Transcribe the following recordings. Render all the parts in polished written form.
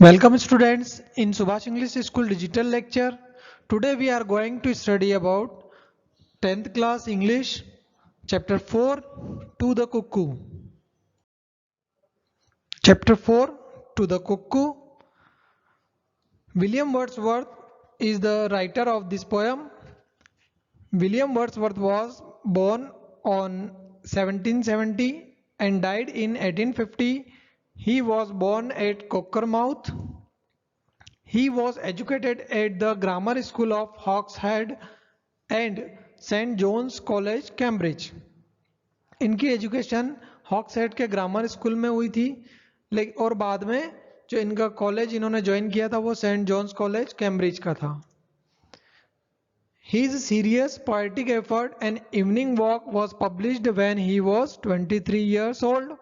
Welcome students in Subhash English School digital lecture. Today we are going to study about 10th class English chapter 4 to the cuckoo. Chapter 4 to the cuckoo. William Wordsworth is the writer of this poem. William Wordsworth was born on 1770 and died in 1850. He was born at Cockermouth. He was educated at the Grammar School of Hawkshead and Saint John's College Cambridge. इनकी education Hawkshead के grammar school में हुई थी, लेकिन और बाद में जो इनका कॉलेज इन्होंने ज्वाइन किया था वो सेंट जॉन्स कॉलेज कैम्ब्रिज का था। His serious poetic effort and evening walk was published when he was 23 years old.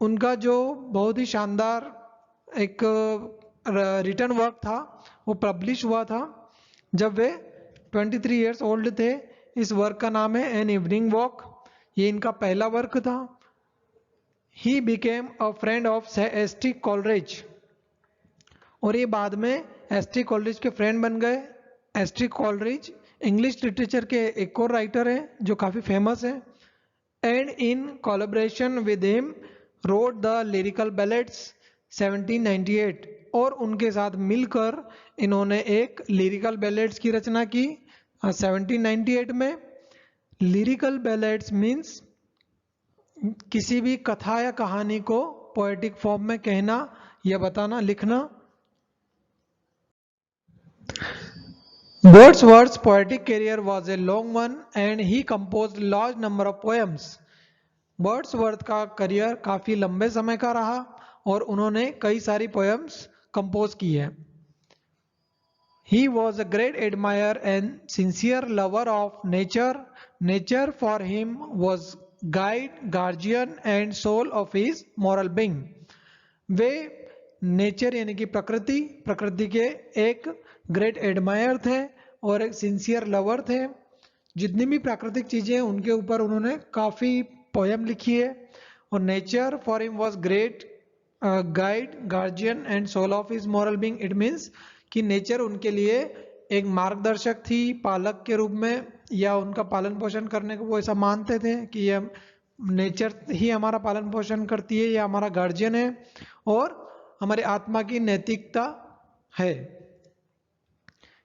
उनका जो बहुत ही शानदार एक रिटर्न वर्क था वो पब्लिश हुआ था जब वे 23 इयर्स ओल्ड थे। इस वर्क का नाम है एन इवनिंग वॉक। ये इनका पहला वर्क था। He became a friend of S T Coleridge, और ये बाद में एस टी कॉलरिज के फ्रेंड बन गए। S T Coleridge English literature के एक और राइटर हैं जो काफ़ी फेमस है। And in collaboration with him road the lyrical ballads 1798, और उनके साथ मिलकर इन्होंने एक लिरिकल बैलेड्स की रचना की 1798 में। लिरिकल बैलेड्स मीन्स किसी भी कथा या कहानी को पोएटिक फॉर्म में कहना या बताना, लिखना। Wordsworth's poetic career was a long one and he composed large number of poems. Wordsworth का करियर काफी लंबे समय का रहा और उन्होंने कई सारी पोएम्स कंपोज की है। He was a great admirer and sincere lover of nature. Nature for him was guide, guardian and soul of his moral being. Way nature यानी कि प्रकृति, प्रकृति के एक ग्रेट एडमायर थे और एक सिंसियर लवर थे। जितनी भी प्राकृतिक चीजें उनके ऊपर उन्होंने काफी पोयम लिखी है। और nature for him was great guide, guardian and soul of his moral being. It means कि नेचर उनके लिए एक मार्गदर्शक थी, पालक के रूप में, या उनका पालन पोषण करने को वो ऐसा मानते थे कि ये नेचर ही हमारा पालन पोषण करती है या हमारा गार्जियन है और हमारी आत्मा की नैतिकता है।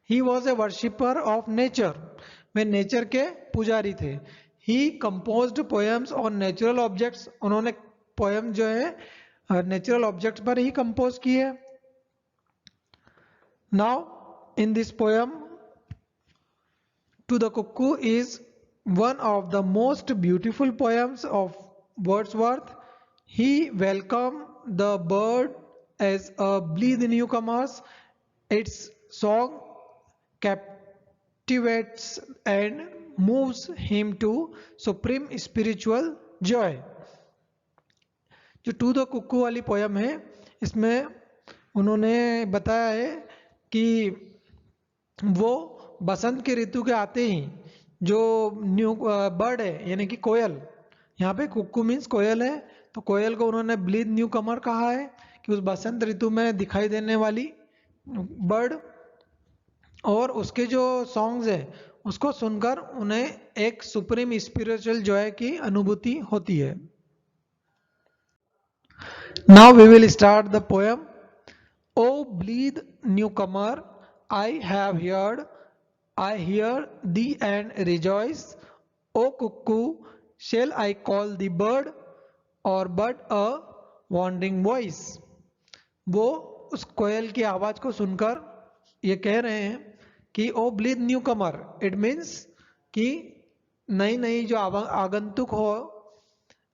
He was a worshipper of nature, वे नेचर के पुजारी थे। He composed poems on natural objects, उन्होंने पोएम जो है नेचुरल ऑब्जेक्ट्स पर ही कंपोज की है। Now in this poem to the cuckoo is one of the most beautiful poems of Wordsworth. He welcomed the bird as a blithe newcomer. Its song captivates and moves him to supreme spiritual joy. जो to the कुक्कू वाली poem है इसमें उन्होंने बताया है कि वो बसंत के ऋतु के आते ही जो न्यू बर्ड है यानी कि कोयल, यहाँ पे कुक्कू मीन्स कोयल है, तो कोयल को उन्होंने ब्लीड न्यू कमर कहा है कि उस बसंत ऋतु में दिखाई देने वाली बर्ड, और उसके जो सॉन्ग्स है उसको सुनकर उन्हें एक सुप्रीम स्पिरिचुअल जॉय की अनुभूति होती है। Now we will start the poem. O blithe new comer I have heard, I hear thee and rejoice. O cuckoo, shall I call the bird or but a wandering voice? वो उस कोयल की आवाज को सुनकर ये कह रहे हैं कि O blithe new Qamar, it means कि नई नई जो आगंतुक हो।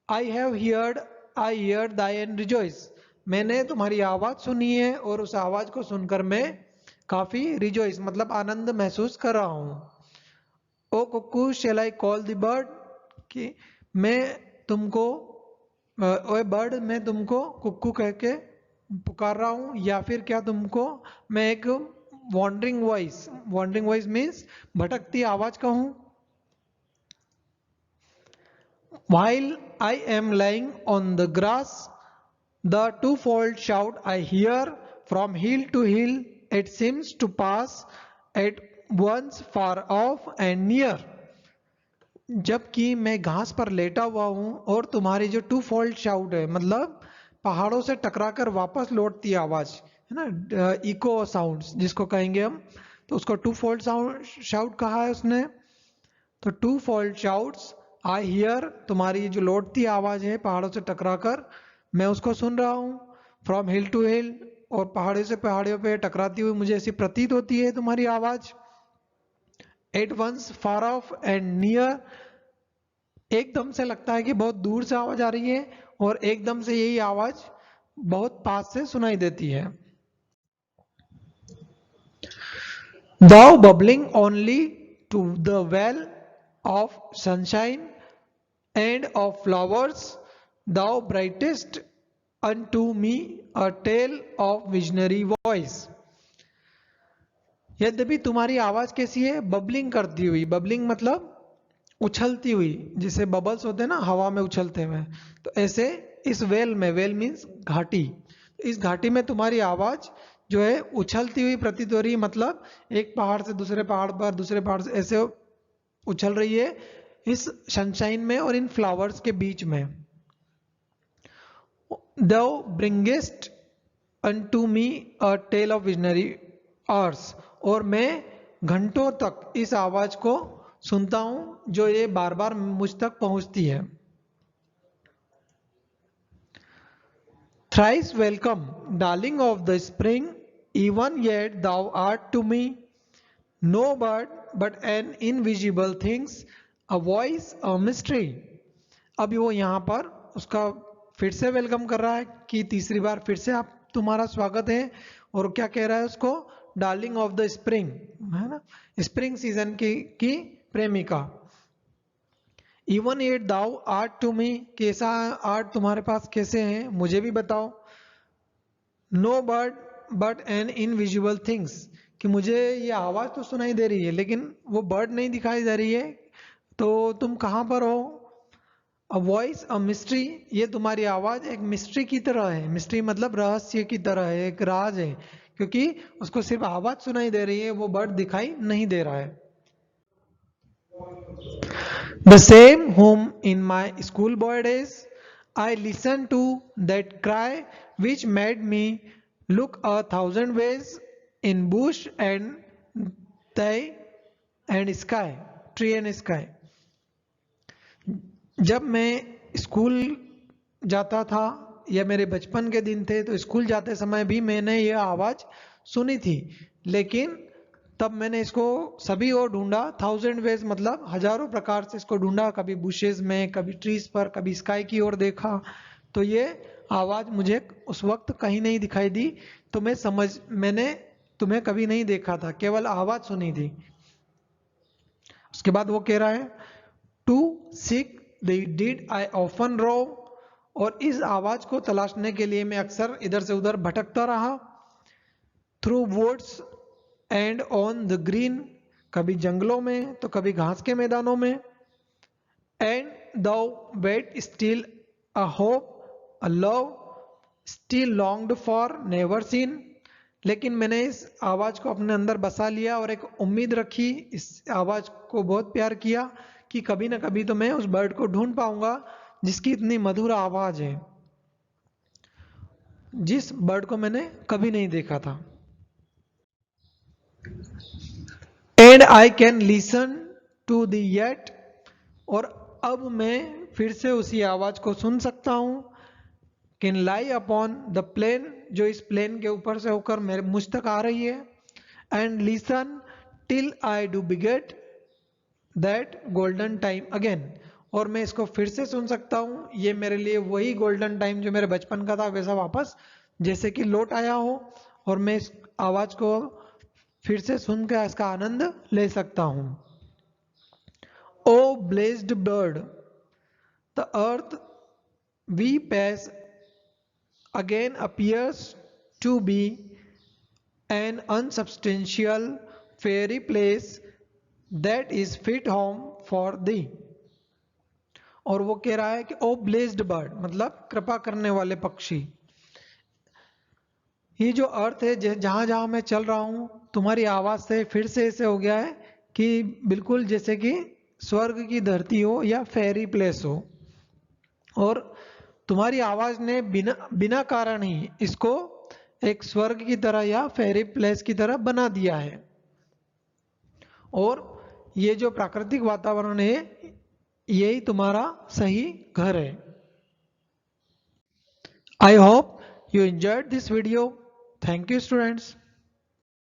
I have heard, I hear thee and rejoice, मैंने तुम्हारी आवाज सुनी है और उस आवाज को सुनकर मैं काफी रिजॉइस मतलब आनंद महसूस कर रहा हूं। ओ कुक्कू शैल आई कॉल द बर्ड, कि मैं तुमको, ओए बर्ड मैं तुमको कुक्कू कह के पुकार रहा हूं, या फिर क्या तुमको मैं एक वॉन्डरिंग वॉइस मीन्स भटकती आवाज कहूं। While I am lying on the grass, the twofold shout I hear from hill to hill it seems to pass at once far off and near. जबकि मैं घास पर लेटा हुआ हूं और तुम्हारी जो टू फोल्ड शाउट है, मतलब पहाड़ों से टकराकर वापस लौटती है आवाज, है ना, इको साउंड्स जिसको कहेंगे हम, तो उसको टू फोल्ड साउंड शाउट कहा है उसने। तो twofold shouts I hear, तुम्हारी जो लौटती आवाज है पहाड़ों से टकराकर, मैं उसको सुन रहा हूँ। फ्रॉम हिल टू हिल, और पहाड़ियों से पहाड़ियों पे टकराती हुई मुझे ऐसी प्रतीत होती है तुम्हारी आवाज। At once far off and near, एकदम से लगता है कि बहुत दूर से आवाज आ रही है, और एकदम से यही आवाज बहुत पास से सुनाई देती है। Thou bubbling only to the well of sunshine and of flowers, thou brightest unto me a tale of visionary voice। यद्यपि तुम्हारी आवाज कैसी है, बबलिंग करती हुई, बबलिंग मतलब उछलती हुई, जिसे बबल्स होते हैं ना हवा में उछलते हुए, तो ऐसे इस वेल में, वेल मीन्स घाटी, इस घाटी में तुम्हारी आवाज जो है उछलती हुई प्रतीत हो रही है, मतलब एक पहाड़ से दूसरे पहाड़ पर, दूसरे पहाड़ से ऐसे उछल रही है इस सनशाइन में और इन फ्लावर्स के बीच में। Thou bringest unto me a tale of visionary hours, और मैं घंटों तक इस आवाज को सुनता हूं जो ये बार बार मुझ तक पहुंचती है। Thrice welcome, darling of the spring, even yet thou art to me no bird but an invisible things, a voice, a mystery। अभी वो यहाँ पर उसका फिर से वेलकम कर रहा है कि तीसरी बार फिर से आप, तुम्हारा स्वागत है, और क्या कह रहा है उसको, डार्लिंग ऑफ द स्प्रिंग, है ना, स्प्रिंग सीजन की प्रेमिका। Even it thou art to me, कैसा आर्ट तुम्हारे पास कैसे है मुझे भी बताओ। No bird but an invisible things, कि मुझे ये आवाज तो सुनाई दे रही है लेकिन वो बर्ड नहीं दिखाई दे रही है, तो तुम कहाँ पर हो। अ वॉइस अ मिस्ट्री, ये तुम्हारी आवाज एक मिस्ट्री की तरह है, मिस्ट्री मतलब रहस्य की तरह है, एक राज है, क्योंकि उसको सिर्फ आवाज सुनाई दे रही है, वो बर्ड दिखाई नहीं दे रहा है। The same whom in my schoolboy days I listened to that cry which made me look 1,000 ways in bush and thigh and sky, tree and sky। जब मैं स्कूल जाता था या मेरे बचपन के दिन थे, तो स्कूल जाते समय भी मैंने ये आवाज सुनी थी, लेकिन तब मैंने इसको सभी ओर ढूंढा, 1,000 ways मतलब हजारों प्रकार से इसको ढूंढा, कभी बुशेज में, कभी ट्रीज पर, कभी स्काई की ओर देखा, तो ये आवाज मुझे उस वक्त कहीं नहीं दिखाई दी। तो मैंने तुम्हें कभी नहीं देखा था, केवल आवाज सुनी थी। उसके बाद वो कह रहा है to seek the did I often rove, और इस आवाज को तलाशने के लिए मैं अक्सर इधर से उधर भटकता रहा। Through woods and on the green, कभी जंगलों में तो कभी घास के मैदानों में। And thou wert still a hope, a love still longed for never seen, लेकिन मैंने इस आवाज को अपने अंदर बसा लिया और एक उम्मीद रखी, इस आवाज को बहुत प्यार किया कि कभी ना कभी तो मैं उस बर्ड को ढूंढ पाऊंगा जिसकी इतनी मधुर आवाज है, जिस बर्ड को मैंने कभी नहीं देखा था। And I can listen to the yet, और अब मैं फिर से उसी आवाज को सुन सकता हूं। Can lie upon the plain, जो इस प्लेन के ऊपर से होकर मेरे मुझ तक आ रही है। And listen till I do बिगेट that golden time again, और मैं इसको फिर से सुन सकता हूँ, ये मेरे लिए वही गोल्डन टाइम जो मेरे बचपन का था वैसा वापस जैसे कि लौट आया हो, और मैं इस आवाज को फिर से सुनकर इसका आनंद ले सकता हूँ। O blessed bird, the earth we pass again appears to be an unsubstantial fairy place that is fit home for thee। और वो कह रहा है कि ओ ब्लेस्ड बर्ड मतलब कृपा करने वाले पक्षी, ये जो अर्थ है जहां जहां मैं चल रहा हूं, तुम्हारी आवाज से फिर से ऐसे हो गया है कि बिल्कुल जैसे कि स्वर्ग की धरती हो या फेरी प्लेस हो। और तुम्हारी आवाज ने बिना बिना कारण ही इसको एक स्वर्ग की तरह या फेरी प्लेस की तरह बना दिया है। और ये जो प्राकृतिक वातावरण है, यही तुम्हारा सही घर है। I hope you enjoyed this video. Thank you, students.